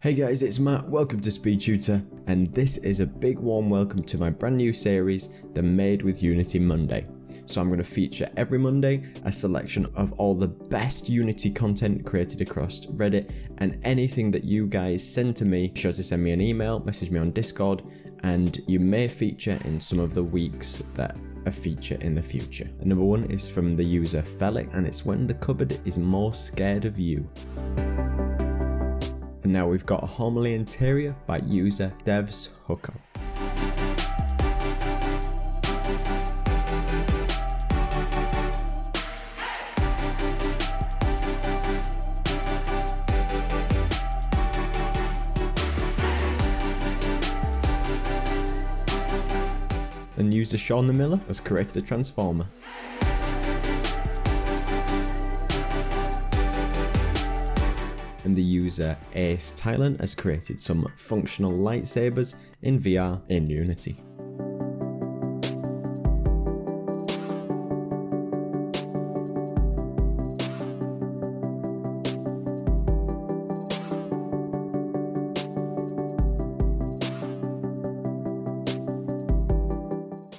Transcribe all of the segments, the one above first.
Hey guys, it's Matt, welcome to Speed Tutor, and this is a big warm welcome to my brand new series, the Made with Unity Monday. So I'm going to feature every Monday a selection of all the best Unity content created across Reddit, and anything that you guys send to me, be sure to send me an email, message me on Discord, and you may feature in some of the weeks that a feature in the future. And number one is from the user Felix, and it's when the cupboard is more scared of you. And now we've got a homely interior by user Devs Hookup. And user Sean the Miller has created a transformer. And the user Ace Thailand has created some functional lightsabers in VR in Unity.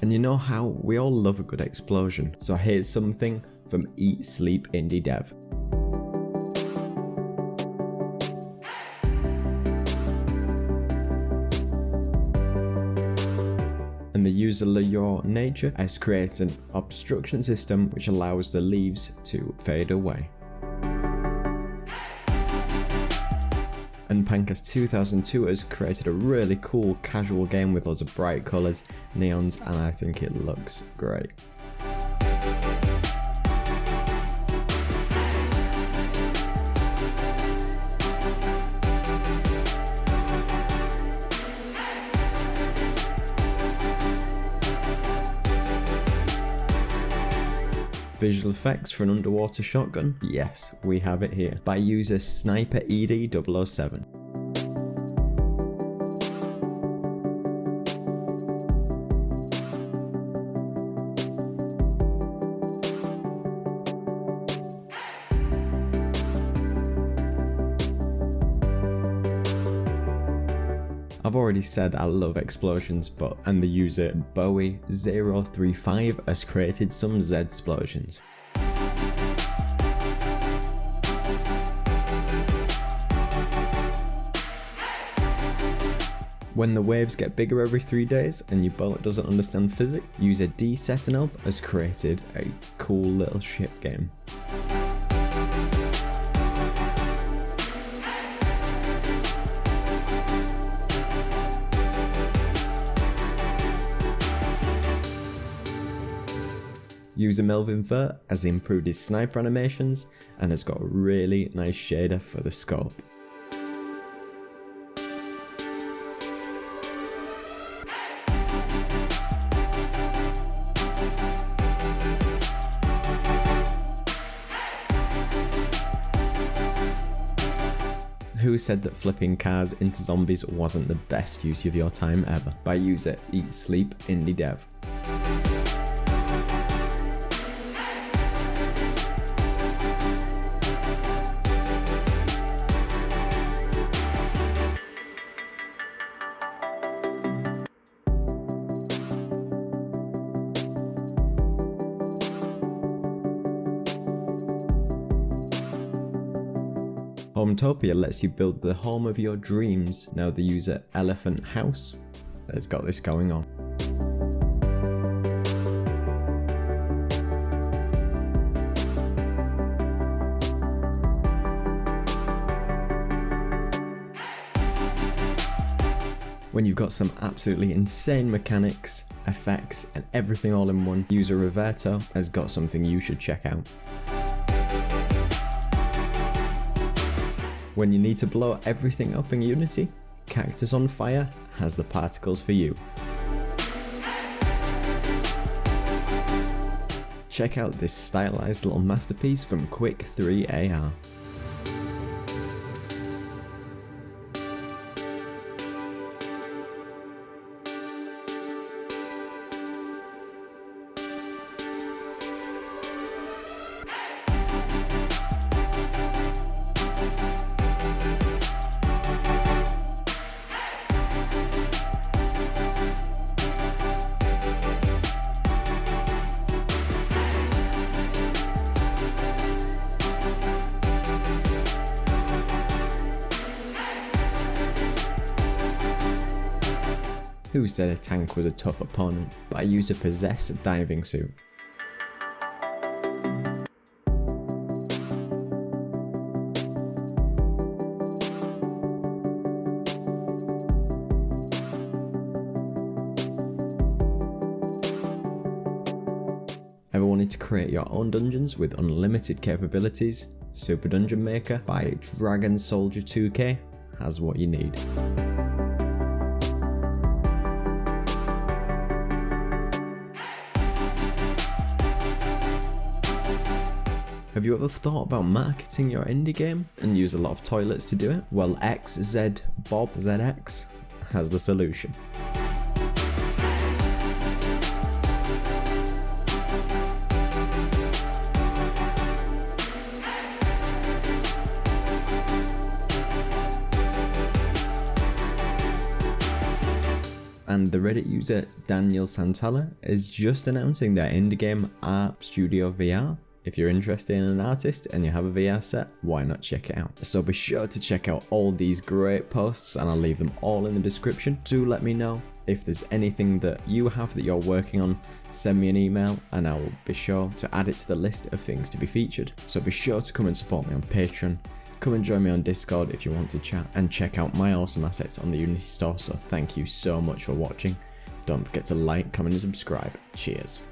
And you know how we all love a good explosion, so here's something from Eat Sleep Indie Dev. And the user Your Nature has created an obstruction system which allows the leaves to fade away. And Pancas 2002 has created a really cool casual game with lots of bright colours, neons, and I think it looks great. Visual effects for an underwater shotgun? Yes, we have it here, by user Sniper ED007. I've already said I love explosions, and the user Bowie035 has created some Z-explosions. When the waves get bigger every 3 days and your boat doesn't understand physics, user D-Setinub has created a cool little ship game. User Melvin Vert has improved his sniper animations and has got a really nice shader for the scope. Who said that flipping cars into zombies wasn't the best use of your time ever? By user Eat Sleep Indie Dev. Hometopia lets you build the home of your dreams. Now the user Elephant House has got this going on. When you've got some absolutely insane mechanics, effects, and everything all in one, user Roberto has got something you should check out. When you need to blow everything up in Unity, Cactus on Fire has the particles for you. Check out this stylized little masterpiece from Quick3AR. Who said a tank was a tough opponent? But I used a possessed diving suit. Ever wanted to create your own dungeons with unlimited capabilities? Super Dungeon Maker by Dragon Soldier 2K has what you need. Have you ever thought about marketing your indie game and use a lot of toilets to do it? Well, XZBobZX has the solution. And the Reddit user Daniel Santella is just announcing their indie game Art Studio VR. If you're interested in an artist and you have a VR set, why not check it out? So be sure to check out all these great posts, and I'll leave them all in the description. Do let me know if there's anything that you have that you're working on. Send me an email and I will be sure to add it to the list of things to be featured. So be sure to come and support me on Patreon. Come and join me on Discord if you want to chat, and check out my awesome assets on the Unity store. So thank you so much for watching. Don't forget to like, comment and subscribe. Cheers.